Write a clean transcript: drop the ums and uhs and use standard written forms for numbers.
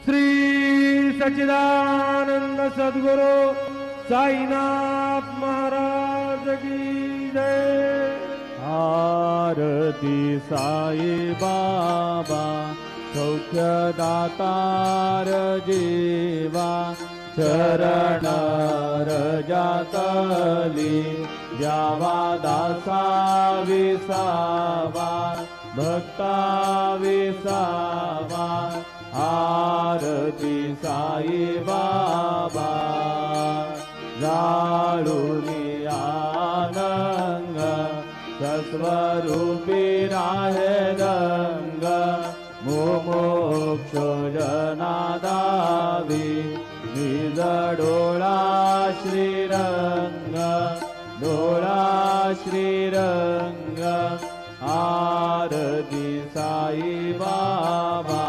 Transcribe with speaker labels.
Speaker 1: श्री सच्चिदानंद सद्गुरु साईनाथ महाराज की जय।
Speaker 2: आरती साई बाबा सौख्यदातार जीवा चरण रजातली द्यावा दासा विसावा भक्ता विसावा। आरती साई बाबा जाळुनी आनंद सस्वरूपी राहे रंग मोमोक्ष जनादावी निज डोळा श्रीरंग डोळा श्रीरंग। आरती साई बाबा